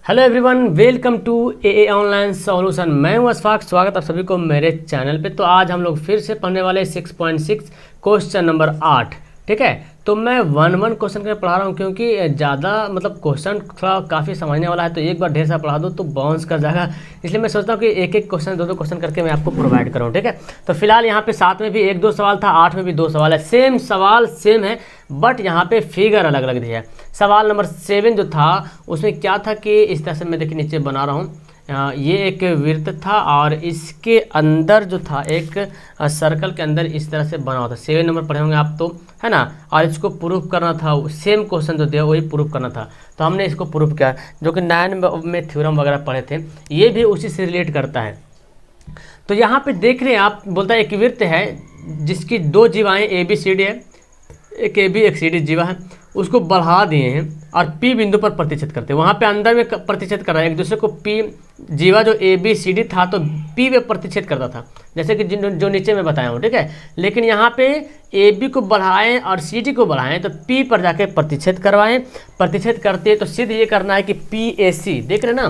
Hello everyone, welcome to a online solution. मैं हूं अशफाक। स्वागत आप सभी को मेरे चैनल पे। तो आज हम लोग फिर से पढ़ने वाले 6.6 क्वेश्चन नंबर 8। ठीक है, तो मैं वन क्वेश्चन के पढ़ा रहा हूं क्योंकि ज़्यादा क्वेश्चन थोड़ा काफ़ी समझने वाला है, तो एक बार ढेर सारा पढ़ा दूँ तो बाउंस कर जाएगा। इसलिए मैं सोचता हूँ कि एक एक क्वेश्चन दो क्वेश्चन करके मैं आपको प्रोवाइड करूँ। ठीक है, तो फिलहाल यहाँ पे 7 में भी 1-2 सवाल था, 8 में भी 2 सवाल है। सेम सवाल सेम है, बट यहाँ पे फिगर अलग अलग दिया है। सवाल नंबर 7 जो था उसमें क्या था कि इस तरह से मैं देखिए नीचे बना रहा हूँ। ये एक वृत्त था और इसके अंदर जो था एक सर्कल के अंदर इस तरह से बना हुआ था। 7 नंबर पढ़े होंगे आप तो, है ना। और इसको प्रूफ करना था, सेम क्वेश्चन जो दिया वही प्रूफ करना था। तो हमने इसको प्रूफ किया, जो कि 9 में थ्योरम वगैरह पढ़े थे। ये भी उसी से रिलेट करता है। तो यहाँ पे देख रहे हैं आप, बोलता है एक वृत्त है जिसकी 2 जीवाएँ ए बी सी डी है, एक ए बी एक सी डी जीवा है, उसको बढ़ा दिए हैं और पी बिंदु पर प्रतिच्छेद करते हैं। वहाँ पे अंदर में प्रतिच्छेद कर रहा है एक दूसरे को। पी जीवा जो ए बी सी डी था तो पी में प्रतिच्छेद करता था, जैसे कि जो नीचे में बताया हूँ। ठीक है, लेकिन यहाँ पे ए बी को बढ़ाएं और सी डी को बढ़ाएं तो पी पर जाके प्रतिच्छेद करवाएं। प्रतिच्छेद करते तो सिद्ध ये करना है कि पी ए सी, देख रहे हैं ना,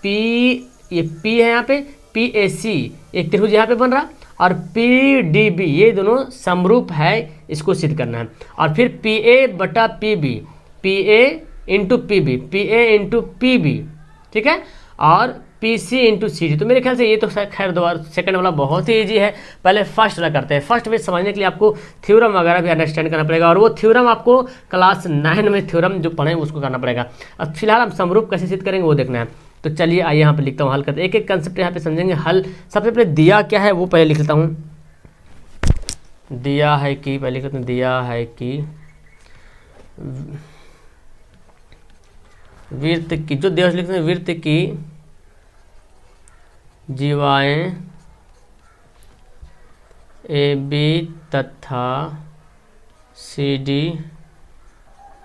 पी, ये पी है यहाँ पे, पी ए सी एक त्रिभुज यहाँ पे बन रहा, और पी डी बी ये दोनों समरूप है, इसको सिद्ध करना है। और फिर पी ए बटा P B, P A into P B, P A into P B, ठीक है, और P C into C D. तो मेरे ख्याल से ये तो खैर दोबारा सेकंड वाला बहुत ही ईजी है। पहले फर्स्ट वाला करते हैं। फर्स्ट में समझने के लिए आपको थ्योरम वगैरह भी अंडरस्टैंड करना पड़ेगा, और वो थ्योरम आपको क्लास 9 में थ्योरम जो पढ़े उसको करना पड़ेगा। अब फिलहाल हम समरूप कैसे सिद्ध करेंगे वो देखना है। तो चलिए आइए यहाँ पे लिखता हूँ, हल करते एक एक कंसेप्ट यहाँ पे समझेंगे। हल सबसे पहले दिया क्या है वो पहले लिख लेता हूँ। दिया है कि, पहले लिखते हैं, दिया है कि वृत्त की, जो दिया लिखते हैं, वृत्त की जीवाएं ए बी तथा सी डी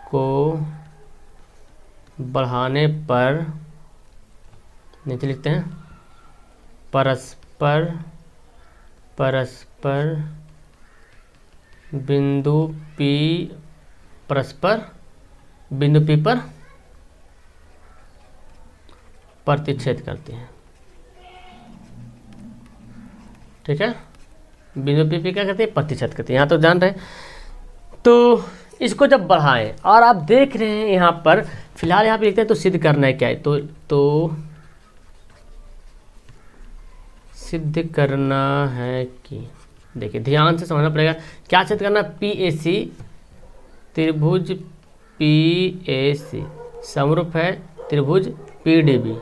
को बढ़ाने पर, नीचे लिखते हैं, परस्पर बिंदु पी, परस्पर बिंदु पी पर प्रतिच्छेद करते हैं। ठीक है, बिंदु पी क्या करते हैं, प्रतिच्छेद करते हैं। यहाँ तो जान रहे हैं। तो इसको जब बढ़ाएं, और आप देख रहे हैं यहाँ पर फिलहाल यहाँ पे लिखते हैं तो सिद्ध करना है क्या है, तो सिद्ध करना है कि, देखिए ध्यान से समझना पड़ेगा क्या सिद्ध करना। पी ए सी त्रिभुज पी ए सी समरूप है त्रिभुज पी डी बी।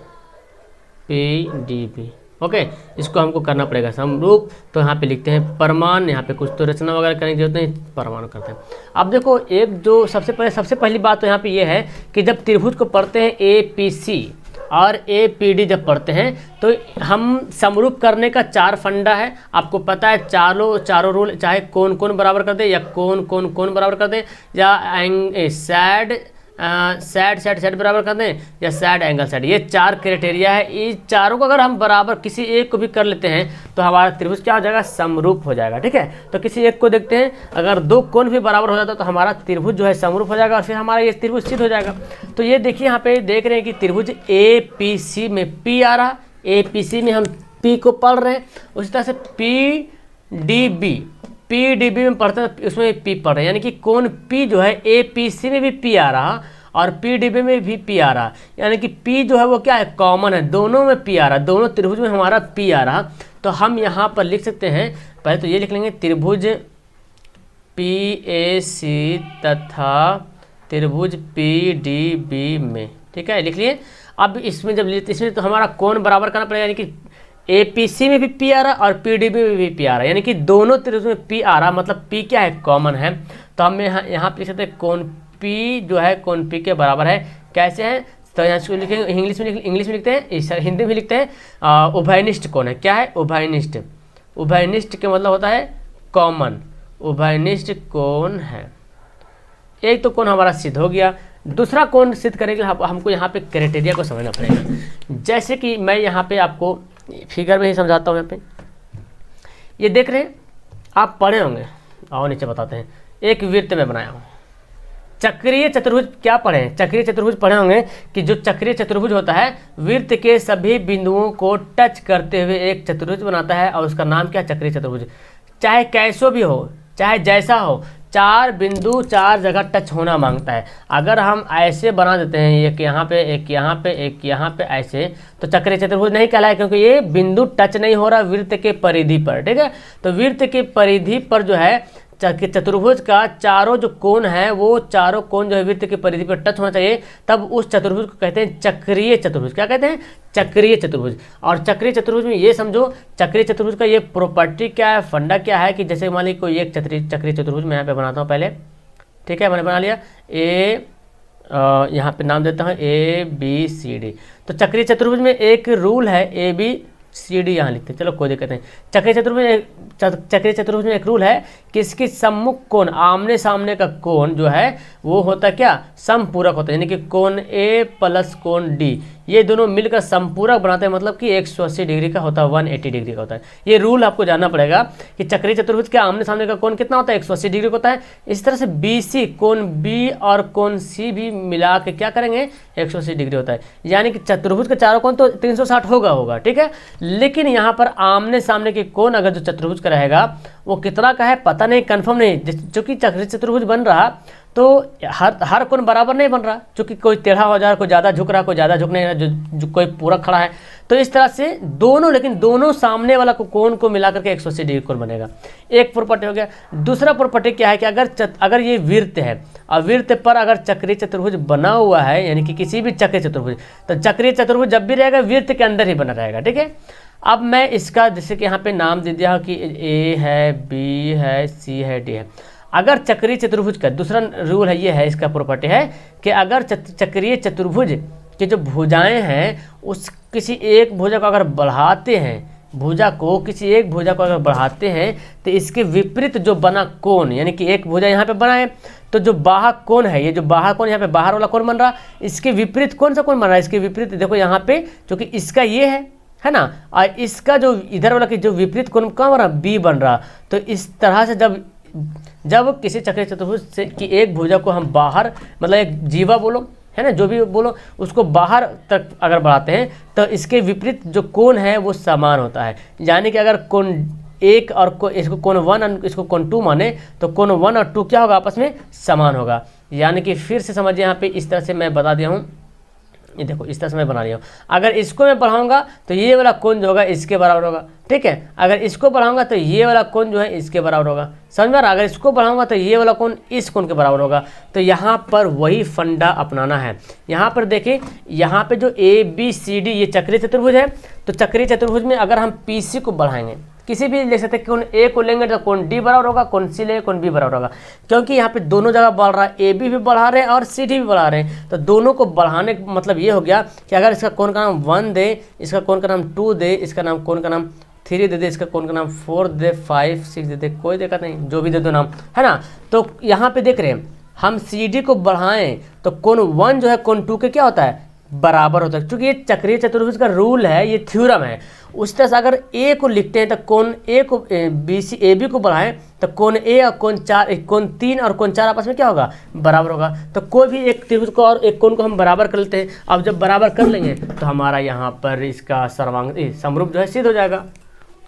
ओके, इसको हमको करना पड़ेगा समरूप। तो यहाँ पे लिखते हैं परमाणु, यहाँ पे कुछ तो रचना वगैरह करने की जरूरत नहीं, परमाणु करते हैं। अब देखो, एक जो सबसे पहली बात तो यहाँ पे ये है कि जब त्रिभुज को पढ़ते हैं ए पी सी और ए पी डी जब पढ़ते हैं तो हम समरूप करने का 4 फंडा है। आपको पता है चारों रूल, चाहे कौन बराबर कर दे, या कौन बराबर कर दे, या सैड बराबर कर दें, या सैड एंगल सैड, ये 4 क्राइटेरिया है। ये चारों को अगर हम बराबर किसी एक को भी कर लेते हैं तो हमारा त्रिभुज क्या हो जाएगा, समरूप हो जाएगा। ठीक है, तो किसी एक को देखते हैं, अगर 2 कोण भी बराबर हो जाता है तो हमारा त्रिभुज जो है समरूप हो जाएगा, और फिर हमारा ये त्रिभुज सिद्ध हो जाएगा। तो ये देखिए यहाँ पे देख रहे हैं कि त्रिभुज ए पी सी में पी आ रहा, ए पी सी में हम पी को पढ़ रहे हैं। उसी तरह से पी डी बी में पढ़ते हैं, उसमें पी पढ़ रहे हैं, यानी कि कोण पी जो है ए पी सी में भी पी आ रहा और पी डी बी में भी पी आ रहा, यानी कि पी जो है वो क्या है, कॉमन है, दोनों में पी आ रहा, दोनों त्रिभुज में हमारा पी आ रहा। तो हम यहाँ पर लिख सकते हैं, पहले तो ये लिख लेंगे, त्रिभुज पी ए सी तथा त्रिभुज पी डी बी में। ठीक है, लिख लिए। अब इसमें जब इसमें तो हमारा कोण बराबर करना पड़ेगा, यानी कि ए पी सी में भी पी आ रहा और पी डी बी में भी पी आ रहा, यानी कि दोनों त्रिभुज में पी आ रहा, मतलब पी क्या है, कॉमन है। तो हम यहाँ पे लिख सकते हैं कोण पी जो है कोण पी के बराबर है। कैसे है, तो यहाँ इसको लिखेंगे, इंग्लिश में लिखते हैं, हिंदी में लिखते हैं, उभयनिष्ठ कोण है। क्या है, उभयनिष्ठ के मतलब होता है कॉमन, उभयनिष्ठ कोण है। एक तो कोण हमारा सिद्ध हो गया। दूसरा कोण सिद्ध करने के लिए हमको यहाँ पे क्राइटेरिया को समझना पड़ेगा। जैसे कि मैं यहाँ पे आपको फिगर में ही समझाता हूँ। यहाँ पे ये देख रहे हैं, आप पढ़े होंगे, आओ नीचे बताते हैं। एक वृत्त में बनाया हूँ, चक्रीय चतुर्भुज क्या पढ़े, चक्रीय चतुर्भुज पढ़े होंगे कि जो चक्रीय चतुर्भुज होता है वृत्त के सभी बिंदुओं को टच करते हुए एक चतुर्भुज बनाता है और उसका नाम क्या, चक्रीय चतुर्भुज। चाहे कैसो भी हो, चाहे जैसा हो, 4 बिंदु 4 जगह टच होना मांगता है। अगर हम ऐसे बना देते हैं, एक यहाँ पे, एक यहाँ पे, एक यहाँ पे, ऐसे, तो चक्रीय चतुर्भुज नहीं कहलाए, क्योंकि ये बिंदु टच नहीं हो रहा वृत्त के परिधि पर। ठीक है, तो वृत्त के परिधि पर जो है चतुर्भुज का चारों जो कोण है वो चारों कोण जो है वृत्त के परिधि पर टच होना चाहिए, तब उस चतुर्भुज को कहते हैं चक्रीय चतुर्भुज। क्या कहते हैं, चक्रीय चतुर्भुज। और चक्रीय चतुर्भुज में ये समझो, चक्रीय चतुर्भुज का ये प्रॉपर्टी क्या है, फंडा क्या है कि जैसे मान लीजिए कोई एक चक्रीय चतुर्भुज मैं यहाँ पे बनाता हूँ पहले। ठीक है, मैंने बना लिया, यहाँ पे नाम देता हूँ ABCD। तो चक्रीय चतुर्भुज में एक रूल है, ABCD यहाँ लिखते हैं, चलो कोई दिक्कत नहीं। चक्रीय चतुर्भुज में एक रूल है कि इसके सम्मुख कोण, आमने सामने का कोण जो है वो होता है क्या, समपूरक होता है, यानी कि कोण A प्लस कोण D, ये दोनों मिलकर समपूरक बनाते हैं, मतलब कि 180 डिग्री का होता है, 180 डिग्री का होता है। ये रूल आपको जानना पड़ेगा कि चक्रीय चतुर्भुज के आमने सामने का कोण कितना होता है, 180 डिग्री का होता है। इस तरह से BC, कोण B और कोण C भी मिला के क्या करेंगे, 180 डिग्री होता है। यानी कि चतुर्भुज के चारों कोण तो 360 होगा। ठीक है, लेकिन यहाँ पर आमने सामने के कोण अगर जो चतुर्भुज का रहेगा वो कितना का है पता नहीं, कंफर्म नहीं, चूंकि चक्रीय चतुर्भुज बन रहा तो हर कोण बराबर नहीं बन रहा, क्योंकि कोई टेढ़ा हो जा रहा, कोई ज़्यादा झुक रहा, कोई ज़्यादा झुक नहीं रहा, जो कोई पूरा खड़ा है। तो इस तरह से दोनों, लेकिन दोनों सामने वाला कोण को मिलाकर के 180 डिग्री कोण बनेगा। एक प्रॉपर्टी हो गया। दूसरा प्रॉपर्टी क्या है कि अगर ये वृत्त है और वृत्त पर अगर चक्रीय चतुर्भुज बना हुआ है, यानी कि किसी भी चक्रीय चतुर्भुज, तो चक्रीय चतुर्भुज जब भी रहेगा वृत्त के अंदर ही बना रहेगा। ठीक है, अब मैं इसका जैसे कि यहाँ पे नाम दे दिया कि A है, B है, C है, D है। अगर चक्रीय चतुर्भुज का दूसरा रूल है, ये है इसका प्रॉपर्टी है कि अगर चक्रीय चतुर्भुज की जो भुजाएं हैं उस किसी एक भुजा को अगर बढ़ाते हैं, किसी एक भुजा को अगर बढ़ाते हैं तो इसके विपरीत जो बना कोण, यानी कि एक भुजा यहाँ पे बना है तो जो बाह्य कोण है, ये जो बाह्य कोण यहाँ पे बाहर वाला कोण बन रहा, इसके विपरीत कौन सा कोण बन रहा है, इसके विपरीत देखो यहाँ पे, क्योंकि इसका ये है ना, और इसका जो इधर वाला की जो विपरीत कोण कहाँ बन रहा, B बन रहा। तो इस तरह से जब किसी चक्रीय चतुर्भुज से की एक भुजा को हम बाहर, मतलब एक जीवा बोलो, है ना, जो भी बोलो, उसको बाहर तक अगर बढ़ाते हैं तो इसके विपरीत जो कोण है वो समान होता है। यानी कि अगर कोण 1 और इसको कोण 1 और इसको कोण 2 माने तो कोण 1 और 2 क्या होगा, आपस में समान होगा। यानी कि फिर से समझिए, यहाँ पे इस तरह से मैं बता दिया हूँ, ये देखो इस तरह से मैं बना रही हूँ। अगर इसको मैं बढ़ाऊंगा तो ये वाला कोण जो होगा इसके बराबर होगा। ठीक है, अगर इसको बढ़ाऊंगा तो ये वाला कोण जो है इसके बराबर होगा, समझ में आ रहा। अगर इसको बढ़ाऊंगा तो ये वाला कोण इस कोण के बराबर होगा। तो यहाँ पर वही फंडा अपनाना है। यहाँ पर देखिए, यहाँ पे जो ABCD ये चक्रीय चतुर्भुज है, तो चक्रीय चतुर्भुज में अगर हम PC को बढ़ाएंगे, किसी भी ले सकते हैं, कोण A को लेंगे तो कोण D बराबर होगा, कोण C लेंगे कोण B बराबर होगा, क्योंकि यहाँ पे दोनों जगह बढ़ रहा है, AB भी बढ़ा रहे हैं और CD भी बढ़ा रहे हैं। तो दोनों को बढ़ाने का मतलब ये हो गया कि अगर इसका कोण का नाम 1 दे, इसका कोण का नाम 2 दे, इसका नाम कोण का नाम 3 दे दे, इसका कोण का नाम 4 दे, 5 6 दे दे, कोई दिक्कत नहीं, जो भी दे दो नाम, है ना। तो यहाँ पे देख रहे हैं, हम CD को बढ़ाएं तो कोण 1 जो है कोण 2 के क्या होता है, बराबर होता है, क्योंकि ये चक्रीय चतुर्भुज का रूल है, ये थ्योरम है। उस तरह से अगर A को लिखते हैं तो कोण A को AB को बढ़ाएं तो कोण A और कोण 3 और कोण 4 आपस में क्या होगा, बराबर होगा। तो कोई भी एक त्रिभुज को और एक कोण को हम बराबर कर लेते हैं। अब जब बराबर कर लेंगे तो हमारा यहाँ पर इसका समरूप जो है सिद्ध हो जाएगा।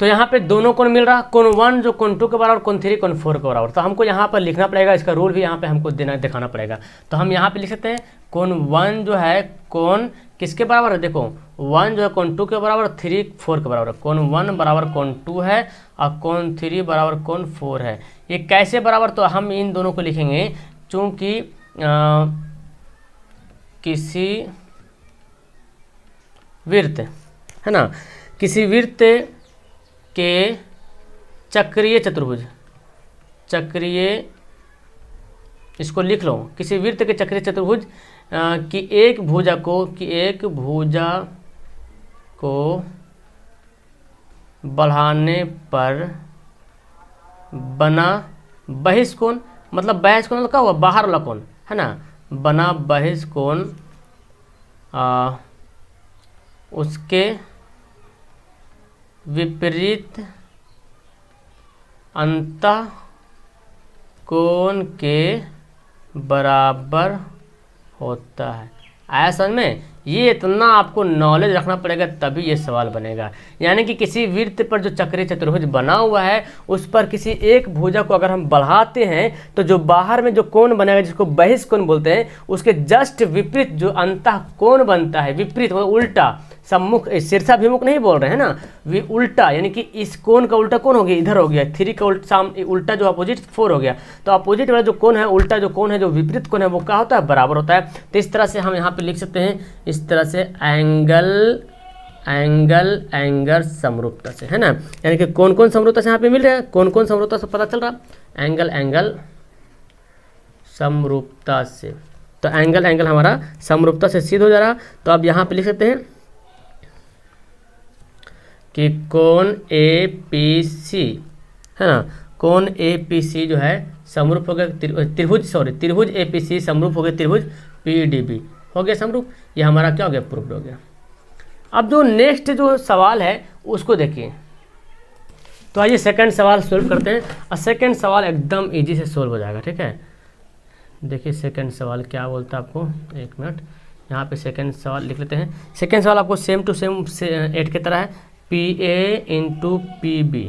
तो यहाँ पे दोनों कोण मिल रहा, कोण 1 जो कोण 2 के बराबर, कोण 3 कोण 4 के बराबर। तो हमको यहाँ पर लिखना पड़ेगा, इसका रूल भी यहाँ पे हमको दिखाना पड़ेगा। तो हम यहाँ पे लिख सकते हैं कोण 1 जो है कोण किसके बराबर है, देखो 1 जो है कोण 2 के बराबर, 3 4 के बराबर है। कोण 1 बराबर कोण 2 है और कोण 3 बराबर कोण 4 है। ये कैसे बराबर, तो हम इन दोनों को लिखेंगे, चूँकि किसी वृत्त, है ना, किसी वृत्त के चक्रीय इसको लिख लो, किसी वृत्त के चक्रीय चतुर्भुज की एक भुजा को बढ़ाने पर बना बहिष्कोण, मतलब बहिष्कोण मतलब क्या हुआ, बाहर वाला कोण, है ना, बना बहिष्कोण उसके विपरीत अंतः कोण के बराबर होता है। आया समझ में? ये इतना आपको नॉलेज रखना पड़ेगा तभी ये सवाल बनेगा। यानी कि किसी वृत्त पर जो चक्रीय चतुर्भुज बना हुआ है उस पर किसी एक भुजा को अगर हम बढ़ाते हैं तो जो बाहर में जो कोण बनेगा जिसको बहिष्कोण बोलते हैं उसके जस्ट विपरीत जो अंतः कोण बनता है, विपरीत मतलब उल्टा, सम्मुख शीर्षाभिमुख नहीं बोल रहे हैं ना, वे उल्टा, यानी कि इस कोण का उल्टा कोण हो गया, इधर हो गया 3 का उल्टा जो अपोजिट 4 हो गया। तो अपोजिट वाला जो कोण है, उल्टा जो कोण है, जो विपरीत कोण है वो क्या होता है? बराबर होता है। तो इस तरह से हम यहाँ पे लिख सकते हैं, इस तरह से एंगल समरूपता से, है ना। यानी कि कौन कौन समरूपता से यहाँ पे मिल रहा है, कौन कौन समरूपता से पता चल रहा, एंगल समरूपता से। तो एंगल हमारा समरूपता से सिद्ध हो जा रहा। तो अब यहाँ पे लिख सकते हैं कि कोण APC, है ना, कोण APC जो है समरूप हो गया त्रिभुज APC समरूप हो गया त्रिभुज PDB, हो गया समरूप। ये हमारा क्या हो गया? प्रूव्ड हो गया। अब जो नेक्स्ट जो सवाल है उसको देखिए। तो आइए सेकंड सवाल सोल्व करते हैं, और सेकंड सवाल एकदम इजी से सोल्व हो जाएगा, ठीक है। देखिए सेकंड सवाल क्या बोलता है आपको, एक मिनट, यहाँ पे सेकंड सवाल लिख लेते हैं। सेकंड सवाल आपको सेम टू सेम 8 की तरह है, PA into PB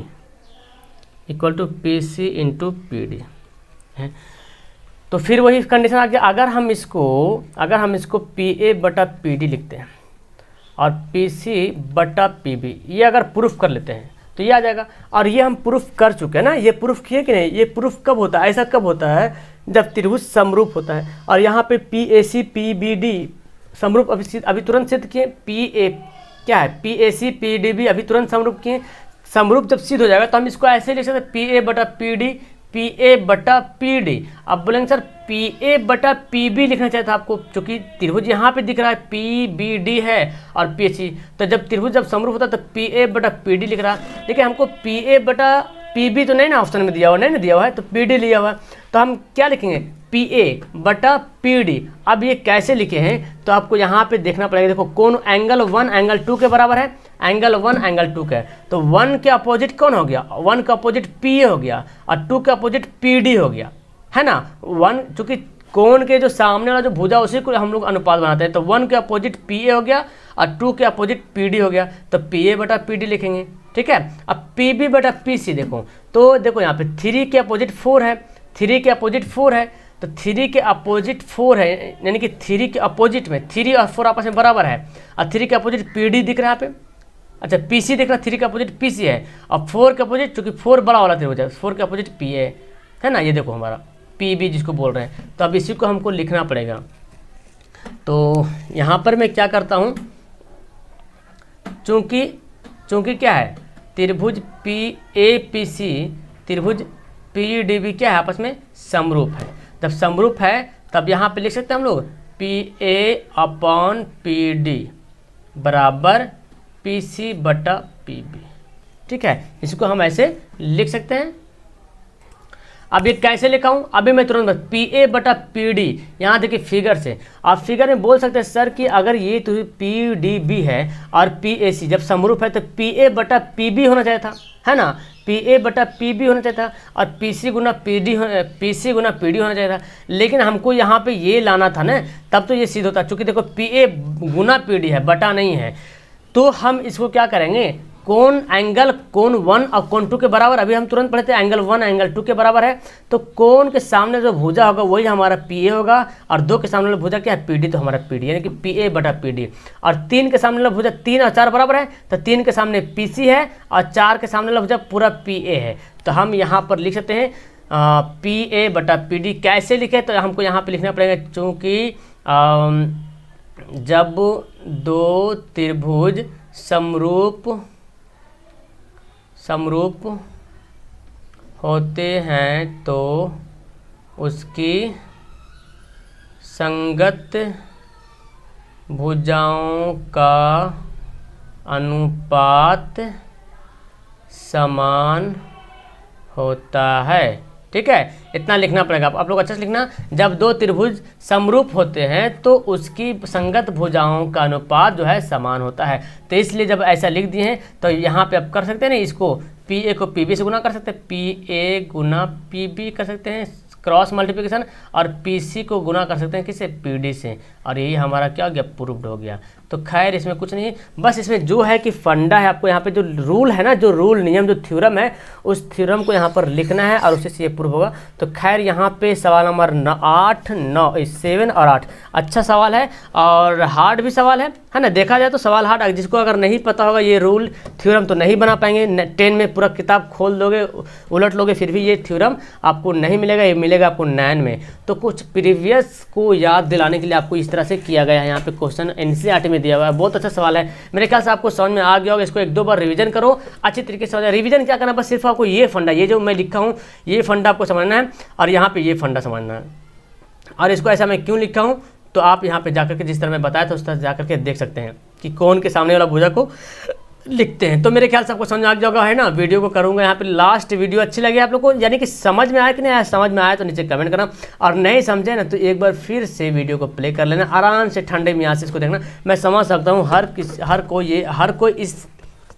equal to PC into PD है। तो फिर वही कंडीशन आ गया, अगर हम इसको PA बटा PD लिखते हैं और PC बटा PB, ये अगर प्रूफ कर लेते हैं तो ये आ जाएगा। और ये हम प्रूफ कर चुके हैं ना, ये प्रूफ किए कि नहीं? ये प्रूफ कब होता है? ऐसा कब होता है? जब त्रिभुज समरूप होता है। और यहाँ पे PAC PBD समरूप अभी तुरंत सिद्ध किए। PA क्या है? PAC PDB अभी तुरंत समरूप किए। समरूप जब सिद्ध हो जाएगा तो हम इसको ऐसे लिख सकते हैं, PA बटा PD, PA बटा PD। अब बोलेंगे सर PA बटा PB लिखना चाहिए था आपको, क्योंकि त्रिभुज यहाँ पे दिख रहा है PBD है और PAC। तो जब त्रिभुज जब समरूप होता है तो PA बटा PD लिख रहा है, लेकिन हमको PA बटा PB तो नहीं ना ऑप्शन में दिया हुआ, नहीं ना दिया हुआ है, तो PD लिया हुआ है। तो हम क्या लिखेंगे? PA बटा PD। अब ये कैसे लिखे हैं तो आपको यहाँ पे देखना पड़ेगा। देखो कौन एंगल 1 एंगल 2 के बराबर है, एंगल 1 एंगल 2 का है, तो 1 के अपोजिट कौन हो गया? 1 का अपोजिट PA हो गया और 2 का अपोजिट PD हो गया, है ना। 1 चूंकि कोण के जो सामने वाला जो भुजा उसी को हम लोग अनुपात बनाते हैं, तो 1 के अपोजिट PA हो गया और 2 के अपोजिट PD हो गया, तो PA बटा PD लिखेंगे, ठीक है। अब PB बटा PC देखो, तो देखो यहाँ पे 3 के अपोजिट 4 है, 3 के अपोजिट 4 है, तो 3 के अपोजिट 4 है, यानी कि 3 के अपोजिट में 3 और 4 आपस में बराबर है, और 3 के अपोजिट PD दिख रहा है यहाँ पे, अच्छा PC दिख रहा है, 3 के अपोजिट PC है, और 4 के अपोजिट, चूँकि 4 बड़ा वाला त्रिभुज है, 4 के अपोजिट PA है ना, ये देखो हमारा PB जिसको बोल रहे हैं। तो अब इसी को हमको लिखना पड़ेगा। तो यहाँ पर मैं क्या करता हूँ, चूँकि क्या है, त्रिभुज PAPC त्रिभुज PDB क्या है? आपस में समरूप है। जब समरूप है तब यहाँ पे लिख सकते हैं हम लोग PA अपॉन PD बराबर PC बटा PB, ठीक है। इसको हम ऐसे लिख सकते हैं। अब ये कैसे लिखा हूँ अभी मैं तुरंत PA बटा PD, यहाँ देखिए फिगर से आप फिगर में बोल सकते हैं सर कि अगर ये तो PDB है और PAC जब समरूप है तो PA बटा PB होना चाहिए था, है ना, PA बटा PB होना चाहिए था, और PC गुना PD होना चाहिए था। लेकिन हमको यहाँ पे ये लाना था ना, तब तो ये सिद्ध होता। चूँकि देखो PA गुना PD है, बटा नहीं है, तो हम इसको क्या करेंगे, कोण 1 और कोण 2 के बराबर, अभी हम तुरंत पढ़े थे एंगल 1 एंगल 2 के बराबर है, तो कोण के सामने जो भुजा होगा वही हमारा PA होगा, और 2 के सामने वाला भुजा क्या है? PD, तो हमारा PD यानी कि PA बटा PD। और 3 के सामने वाला भुजा 3 और 4 बराबर है, तो 3 के सामने PC है और 4 के सामने वाला भुजा पूरा PA है। तो हम यहाँ पर लिख सकते हैं PA बटा PD। कैसे लिखे? तो हमको यहाँ पर लिखना पड़ेगा, चूँकि जब 2 त्रिभुज समरूप होते हैं तो उसकी संगत भुजाओं का अनुपात समान होता है, ठीक है। इतना लिखना पड़ेगा आप लोग, अच्छे से लिखना। जब 2 त्रिभुज समरूप होते हैं तो उसकी संगत भुजाओं का अनुपात जो है समान होता है। तो इसलिए जब ऐसा लिख दिए हैं तो यहाँ पे आप कर सकते हैं ना, इसको PA को PB से गुना कर सकते हैं, PA गुना PB कर सकते हैं, क्रॉस मल्टीप्लिकेशन और पीसी को गुना कर सकते हैं किससे, पीडी से, और यही हमारा क्या हो गया, प्रूव्ड हो गया। तो खैर इसमें कुछ नहीं है, बस इसमें जो है कि फंडा है, आपको यहाँ पे जो रूल है ना, जो रूल नियम जो थ्योरम है, उस थ्योरम को यहाँ पर लिखना है और उसी से ये प्रूव होगा। तो खैर यहाँ पे सवाल नंबर 8, 9, 7 और 8 अच्छा सवाल है और हार्ड भी सवाल है ना। देखा जाए तो सवाल हार्ड, जिसको अगर नहीं पता होगा ये रूल थ्योरम तो नहीं बना पाएंगे। 10 में पूरा किताब खोल दोगे, उलट लोगे, फिर भी ये थ्योरम आपको नहीं मिलेगा, ये मिलेगा आपको 9 में। तो कुछ प्रीवियस को याद दिलाने के लिए आपको इस तरह से किया गया है। यहाँ पे क्वेश्चन एनसीईआरटी में दिया हुआ है, बहुत अच्छा सवाल है, मेरे ख्याल से आपको समझ में आ गया होगा। इसको 1-2 बार रिवीजन करो अच्छी तरीके से। रिवीजन क्या करना, बस सिर्फ आपको ये फंडा, ये जो मैं लिखा हूँ ये फंडा आपको समझना है और यहाँ पे ये फंडा समझना है। और इसको ऐसा मैं क्यों लिखा हूँ, तो आप यहाँ पे जाकर के जिस तरह मैं बताया था उस तरह जाकर के देख सकते हैं कि कौन के सामने वाला भुजा को लिखते हैं। तो मेरे ख्याल से आपको समझ आ जाएगा, है ना। वीडियो को करूँगा यहाँ पे लास्ट, वीडियो अच्छी लगी आप लोग को, यानी कि समझ में आया कि नहीं आया, समझ में आया तो नीचे कमेंट करना, और नहीं समझे ना तो एक बार फिर से वीडियो को प्ले कर लेना, आराम से ठंडे मियाँ से इसको देखना। मैं समझ सकता हूँ हर कोई इस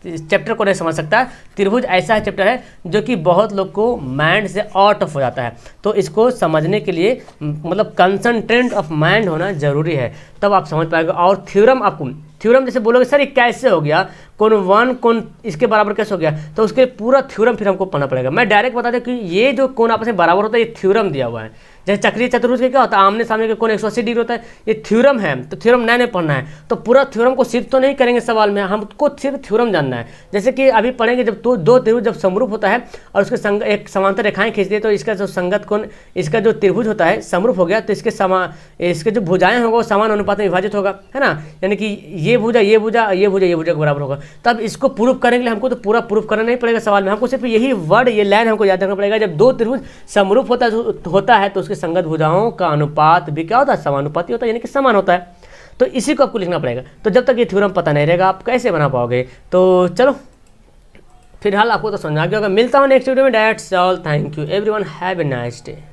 चैप्टर को नहीं समझ सकता है। त्रिभुज ऐसा चैप्टर है जो कि बहुत लोग को माइंड से आउट ऑफ हो जाता है, तो इसको समझने के लिए मतलब कंसंट्रेट ऑफ माइंड होना जरूरी है, तब आप समझ पाएंगे। और थ्योरम, आपको थ्योरम जैसे बोलोगे सर ये कैसे हो गया, कौन 1 कौन इसके बराबर कैसे हो गया, तो उसके पूरा थ्योरम फिर हमको पढ़ना पड़ेगा। मैं डायरेक्ट बता दूं कि ये जो कोण आपस में बराबर होता है ये थ्योरम दिया हुआ है। जैसे चक्रीय चतुर्भुज के क्या होता है, आमने सामने के कोण 180 डिग्री होता है, ये थ्योरम है। तो थ्योरम नए पढ़ना है, तो पूरा थ्योरम को सिर्फ तो नहीं करेंगे सवाल में, हमको सिर्फ थ्योरम जानना है। जैसे कि अभी पढ़ेंगे जब दो त्रिभुज जब समरूप होता है और उसके एक समांतर रेखाएं खींचती है, तो इसका जो संगत कोण, इसका जो त्रिभुज होता है समरूप हो गया, तो इसके जो भुजाएं होगा वो समान अनुपात में विभाजित होगा, है ना। यानी कि ये भुजा ये भुजा ये भुजा ये भुजा के बराबर होगा। तब इसको प्रूव करने के लिए हमको तो पूरा प्रूव करना नहीं पड़ेगा सवाल में, हमको सिर्फ यही वर्ड, ये लाइन हमको याद रखना पड़ेगा। जब दो त्रिभुज समरूप होता है तो उसके संगत भुजाओं का अनुपात भी क्या होता है, समानुपाती होता है, यानी कि समान होता है। तो इसी को आपको लिखना पड़ेगा। तो जब तक ये थ्योरम पता नहीं रहेगा आप कैसे बना पाओगे। तो चलो फिलहाल आपको तो समझ आ गया होगा। मिलता हूँ नेक्स्ट वीडियो में। That's all, thank you everyone, have a nice day.